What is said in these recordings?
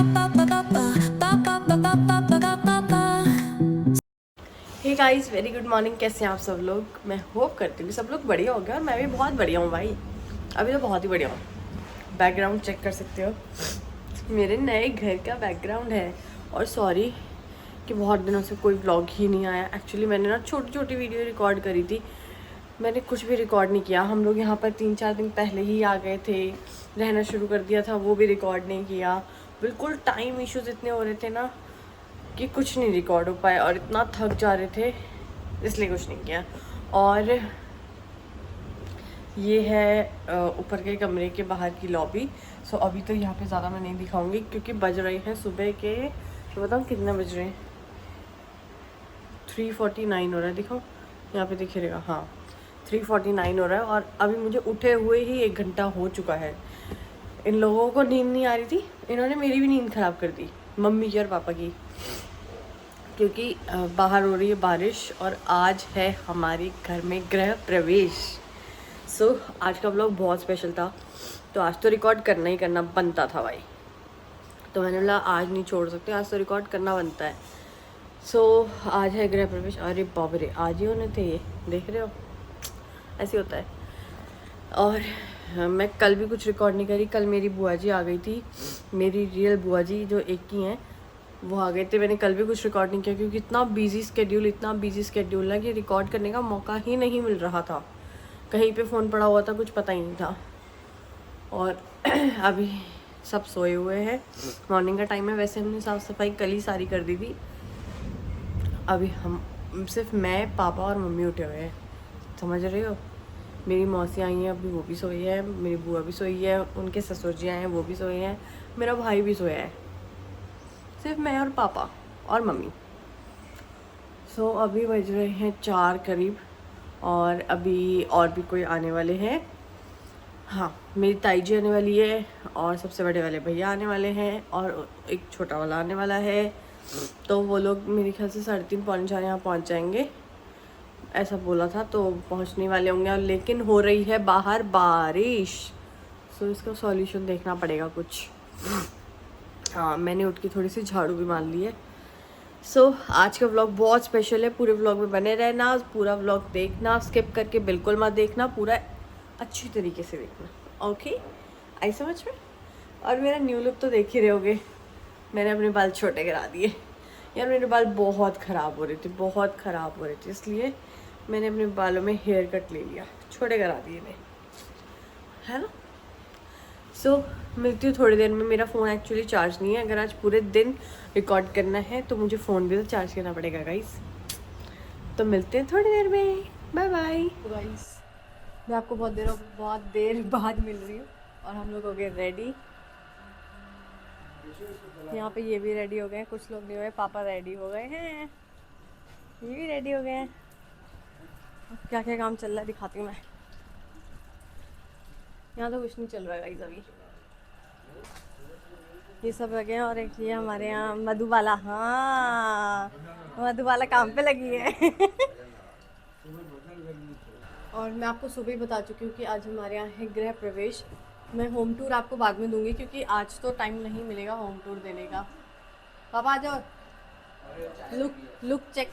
हे guys, very good morning. कैसे हैं आप सब लोग? मैं होप करती हूँ सब लोग बढ़िया हो गए और मैं भी बहुत बढ़िया हूँ भाई। अभी तो बहुत ही बढ़िया हूँ। बैकग्राउंड चेक कर सकते हो, मेरे नए घर का बैकग्राउंड है। और सॉरी कि बहुत दिनों से कोई व्लॉग ही नहीं आया। एक्चुअली मैंने ना छोटी छोटी वीडियो रिकॉर्ड करी थी, मैंने कुछ भी रिकॉर्ड नहीं किया। हम लोग यहाँ पर 3-4 दिन पहले ही आ गए थे, रहना शुरू कर दिया था, वो भी रिकॉर्ड नहीं किया। बिल्कुल टाइम इश्यूज इतने हो रहे थे ना कि कुछ नहीं रिकॉर्ड हो पाया और इतना थक जा रहे थे, इसलिए कुछ नहीं किया। और ये है ऊपर के कमरे के बाहर की लॉबी। सो अभी तो यहाँ पे ज़्यादा मैं नहीं दिखाऊंगी क्योंकि बज रहे हैं सुबह के, तो बताऊँ कितने बज रहे हैं, 3:49 हो रहा है। दिखाओ यहाँ पे दिख रहेगा, हाँ 3:49 हो रहा है। और अभी मुझे उठे हुए ही 1 घंटा हो चुका है। इन लोगों को नींद नहीं आ रही थी, इन्होंने मेरी भी नींद ख़राब कर दी, मम्मी की और पापा की, क्योंकि बाहर हो रही है बारिश और आज है हमारे घर में गृह प्रवेश। सो आज का व्लॉग बहुत स्पेशल था, तो आज तो रिकॉर्ड करना ही करना बनता था भाई। तो मैंने बोला आज नहीं छोड़ सकते, आज तो रिकॉर्ड करना बनता है। सो आज है गृह प्रवेश। अरे बाप रे, आज ही होने थे ये, देख रहे हो ऐसे होता है। और मैं कल भी कुछ रिकॉर्ड नहीं करी। कल मेरी बुआ जी आ गई थी, मेरी रियल बुआ जी जो एक की हैं, वो आ गए थे। मैंने कल भी कुछ रिकॉर्ड नहीं किया क्योंकि इतना बिजी स्केड्यूल है कि रिकॉर्ड करने का मौका ही नहीं मिल रहा था। कहीं पे फ़ोन पड़ा हुआ था, कुछ पता ही नहीं था। और अभी सब सोए हुए हैं, मॉर्निंग का टाइम है। वैसे हमने साफ़ सफाई कल ही सारी कर दी थी। अभी हम सिर्फ मैं, पापा और मम्मी उठे हुए हैं, समझ रहे हो। मेरी मौसी आई हैं अभी, वो भी सोई है, मेरी बुआ भी सोई है, उनके ससुर जी आए हैं, वो भी सोए हैं, मेरा भाई भी सोया है। सिर्फ मैं और पापा और मम्मी। सो अभी बज रहे हैं 4 करीब और अभी और भी कोई आने वाले हैं। हाँ, मेरी ताई जी आने वाली है और सबसे बड़े वाले भैया आने वाले हैं और एक छोटा वाला आने वाला है। तो वो लोग मेरे ख्याल से 3:30 पौने 4 यहाँ पहुँच जाएंगे, ऐसा बोला था। तो पहुँचने वाले होंगे, लेकिन हो रही है बाहर बारिश। सो इसका सॉल्यूशन देखना पड़ेगा कुछ। हाँ, मैंने उठ के थोड़ी सी झाड़ू भी मार ली है। सो आज का व्लॉग बहुत स्पेशल है, पूरे व्लॉग में बने रहना, पूरा व्लॉग देखना, स्किप करके बिल्कुल मत देखना, पूरा अच्छी तरीके से देखना। ओके, आई समझ में। और मेरा न्यू लुक तो देख ही रहे होगे, मैंने अपने बाल छोटे करा दिए यार। मेरे बाल बहुत ख़राब हो रहे थे, इसलिए मैंने अपने बालों में हेयर कट ले लिया, छोटे करा दिए मैं, है ना। सो मिलती हूँ थोड़ी देर में। मेरा फ़ोन एक्चुअली चार्ज नहीं है, अगर आज पूरे दिन रिकॉर्ड करना है तो मुझे फ़ोन भी तो चार्ज करना पड़ेगा गाइस। तो मिलते हैं थोड़ी देर में, बाय बाय गाइस। मैं आपको बहुत देर बाद मिल रही हूँ और हम लोग हो गए रेडी। यहाँ पे ये भी रेडी हो गए हैं, कुछ लोग नहीं हुए, पापा रेडी हो गए हैं, ये भी रेडी हो गए हैं। क्या क्या काम चल रहा है दिखाती हूँ मैं। यहाँ तो कुछ नहीं चल रहा है गाइस अभी, ये सब लगे हैं। और एक ये हमारे यहाँ मधुबाला, हाँ मधुबाला काम पे लगी है। और मैं आपको सुबह ही बता चुकी हूँ कि आज हमारे यहाँ है गृह प्रवेश। मैं होम टूर आपको बाद में दूंगी क्योंकि आज तो टाइम नहीं मिलेगा होम टूर देने का। पापा आ जाओ, लुक चेक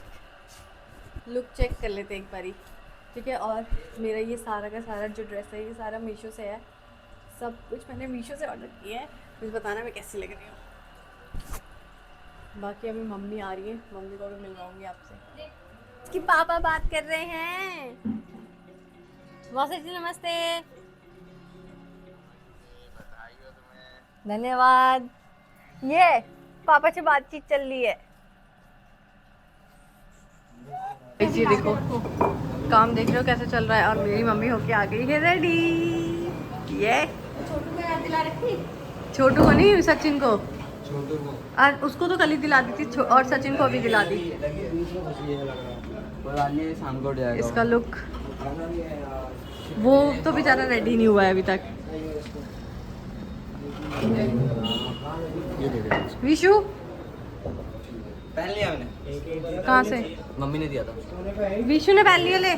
कर लेते एक बारी, ठीक है। और मेरा ये सारा का सारा जो ड्रेस है, ये सारा मीशो से है, सब कुछ मैंने मीशो से ऑर्डर किया है। मुझे बताना मैं कैसी लग रही हूँ। बाकी अभी मम्मी आ रही है, मम्मी को भी मिलवाऊंगी आपसे। इसकी पापा बात कर रहे हैं। मौसी जी नमस्ते। धन्यवाद। ये पापा से बातचीत चल रही है जी, देखो काम देख रहे हो कैसे चल रहा है। और मेरी मम्मी होके आ गई है रेडी। ये छोटू को याद दिला रखी, छोटू को नहीं, सचिन को। आज उसको तो कल ही दिला दी थी और सचिन को भी दिला दी। इसका लुक, वो तो बेचारा रेडी नहीं हुआ है अभी तक। विशु पहन लिया मैंने, कहाँ से? मम्मी ने दिया था। विशु ने पहन लिया। ले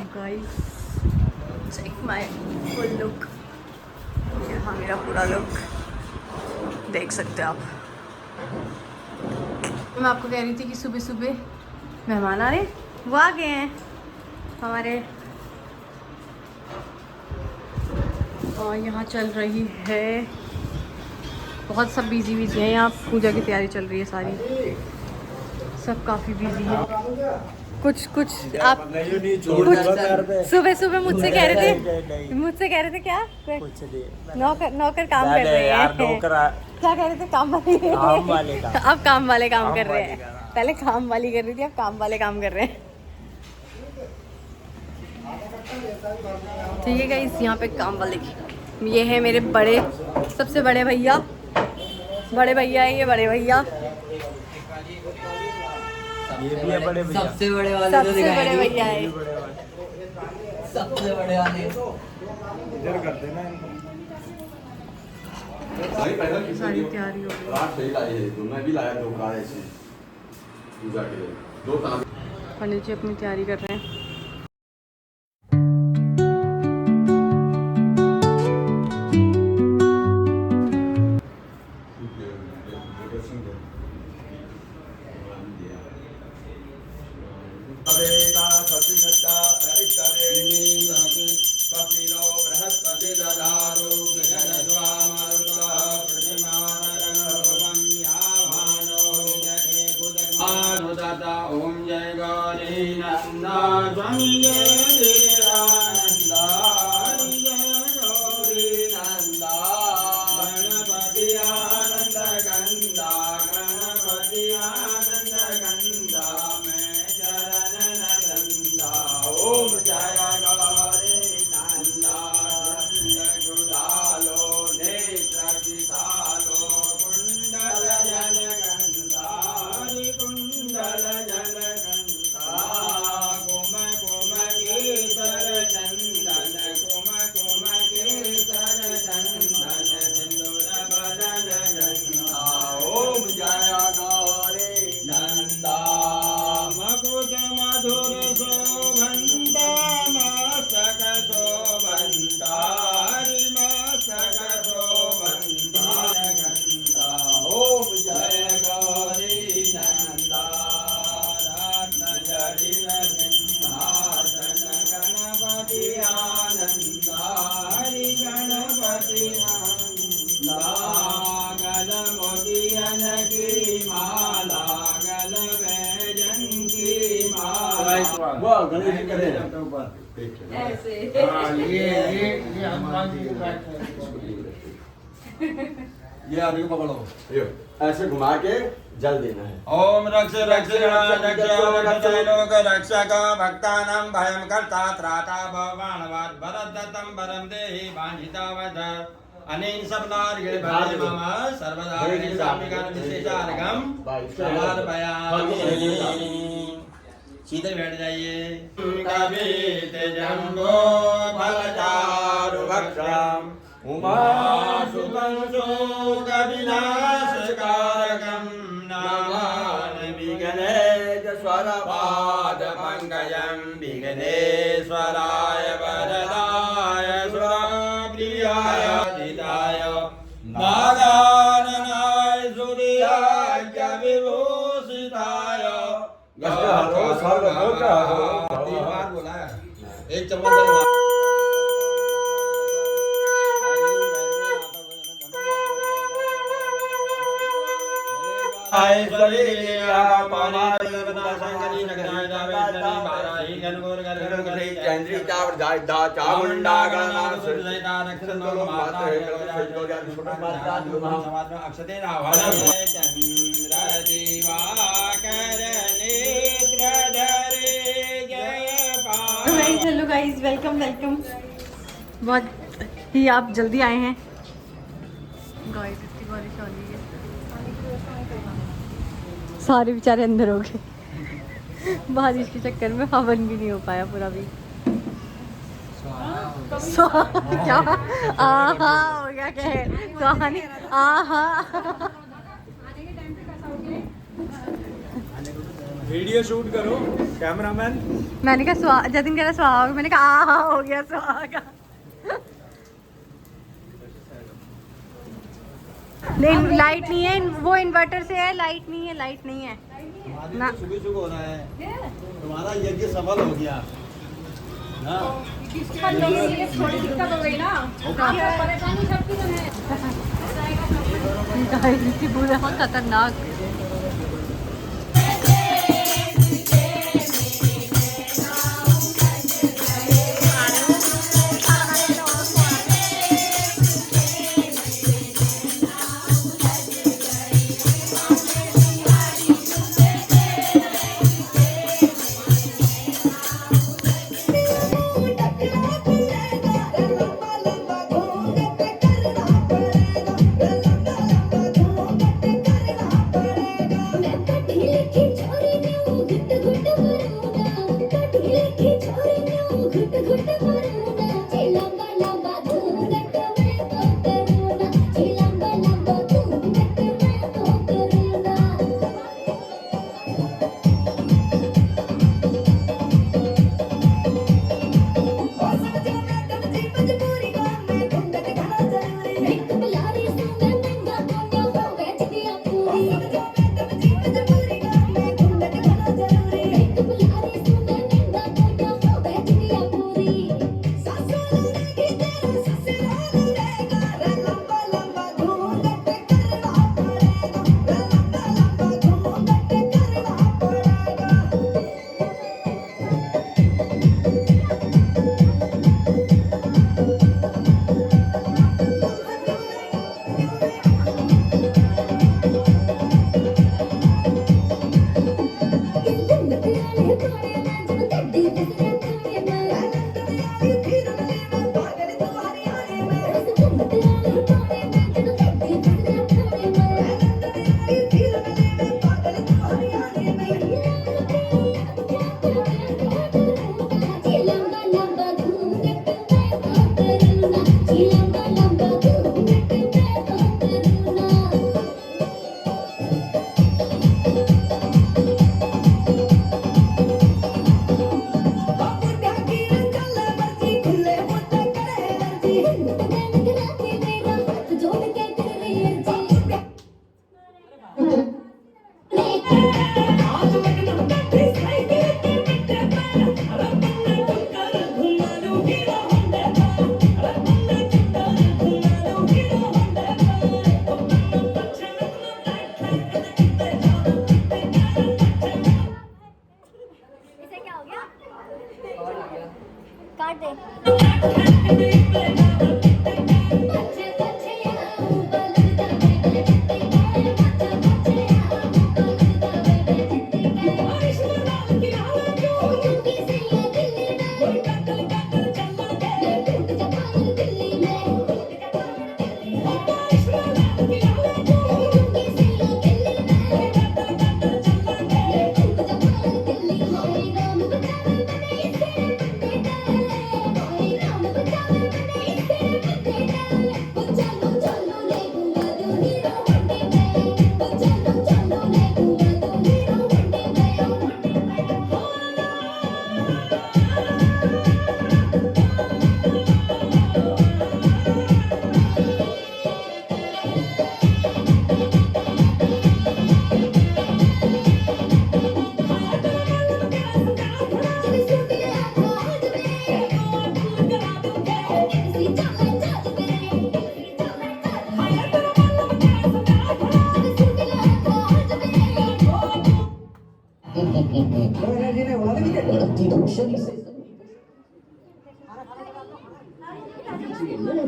चेक माय फुल लुक, यहाँ मेरा पूरा लुक देख सकते हो आप। मैं आपको कह रही थी कि सुबह सुबह मेहमान आ रहे, वो आ गए हैं हमारे। और यहाँ चल रही है बहुत सब बिजी है यहाँ, पूजा की तैयारी चल रही है सारी, सब काफ़ी बिजी है। कुछ आप कुछ सुबह सुबह मुझसे कह रहे थे क्या नौकर काम कर रहे हैं, क्या कह रहे थे, काम वाले अब काम वाले काम कर रहे हैं। पहले काम वाली कर रही थी, अब काम वाले काम कर रहे हैं। ठीक है गाइस, यहाँ पे काम वाले ये है मेरे बड़े, सबसे बड़े भैया, है ये बड़े भैया, ये भी है बड़े भैया, सबसे बड़े वाले सबसे बड़े भैया है, सबसे बड़े वाले इधर करते ना इनको। सारी तैयारी हो गई। रात सही लाई है, तो मैं भी लाया 2 कार ऐसे पूजा के लिए 2 तार। पंडित जी अपनी तैयारी कर रहे हैं। ओम जय गौरी नंदा स्वामी जय नंदा गौरी नंदा गणपति आनंद गंदा गणपति आनंद गंदा मैं चरण नंदा। ओम जय गौरी नंदा गुलालो नेत्र विशालो कुंडल जल गंधा कुंडल जल गंधा कुम कुम केसर चंदन कुम कुम केसर चंदन सिंदूर बदन गंधा। ओम जय गौरी नंदा मकुट मधुर शोभंता मस्तक शोभंता हरि मस्तक शोभंता गंधा। ओम जय गौरी नंदा रत्न जटिल सिंहासन गणपति आनंदा हरि गणपति आनंदा गल मोतियन की माला गल वैजन की माला। वाह गणेश जी करे ऐसे ये हनुमान जी के बैठे ये आदमी को पकड़ो, ऐसे घुमा के जल देना है। ओम रक्ष रक्ष रक्ष लोक रक्षक भक्तानां भयं कर्ता त्राता भगवान् वरदत्तं वरं देहि वाञ्छितावध अनेन शब्दार्घ्ये भजे मम सर्वदा गणेशाम्बिकां विशेषार्घं समर्पयामि। सीधे बैठ जाइए। कवित जम्बो फलचारु भक्षम् उमा सुबंशो कविनाशकारकं नामानि विघ्नेश स्वरपाद पंकजं विघ्नेश्वराय वरदाय सुरप्रियाय दिदाय नागाननाय सूर्याय विभूषिताय बोला एक चम्मच हेलो गाइस, वेलकम बहुत ही आप जल्दी आए हैं गाइस। इतनी बारिश हो रही है, सारे बेचारे अंदर हो गए बारिश के चक्कर में, हवन भी नहीं हो पाया पूरा भी। क्या आहा हो गया, क्या है कहानी आहा। वीडियो शूट करो कैमरामैन। मैंने कहा जतिन कह रहा सुहाग, मैंने कहा आहा हो गया सुहागा। नहीं लाइट नहीं है, वो इन्वर्टर से है, लाइट नहीं है। ना। सुबह सुबह हो रहा है, तुम्हारा यज्ञ सफल हो गया ना। थोड़ी दिक्कत हो गई ना, परेशानी सबकी तो है। पूरा खतरनाक।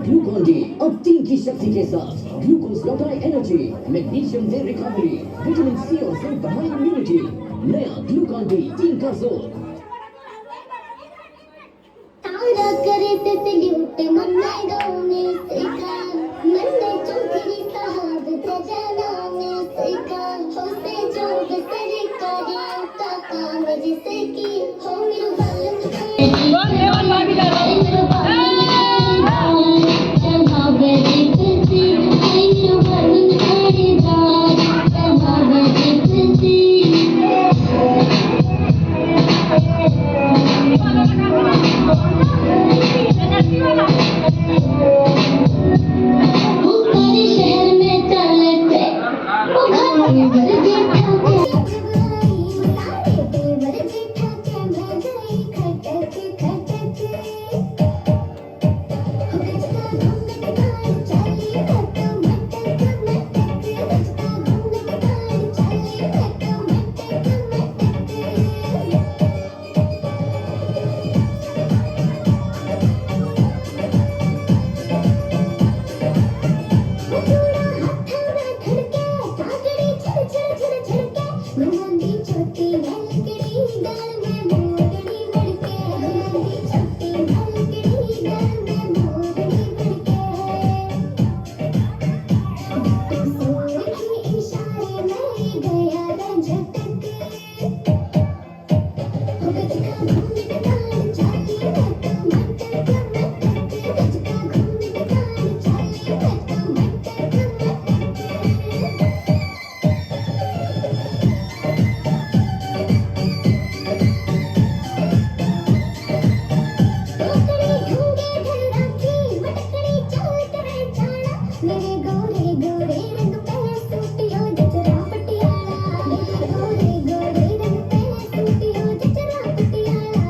ग्लूकॉन-डी अब 3 की शक्ति के साथ ग्लूकोज लौटाए एनर्जी, मैग्नीशियम दे रिकवरी, विटामिन सी और से बढ़ाए इम्यूनिटी। नया ग्लूकॉन-डी 3 का जोर। तारा करे ते सल्यूट मन्ना गाने सेका मन्ने चौधरी साहब ते जनाने सेका होसे जो बसरे करे ताका जिसे की हो मेरे बालन शहर में चले थे मेरे गोरे गोरे रंग पे सूटियो जचरा पटियाला मेरे गोरे गोरे रंग पे सूटियो जचरा पटियाला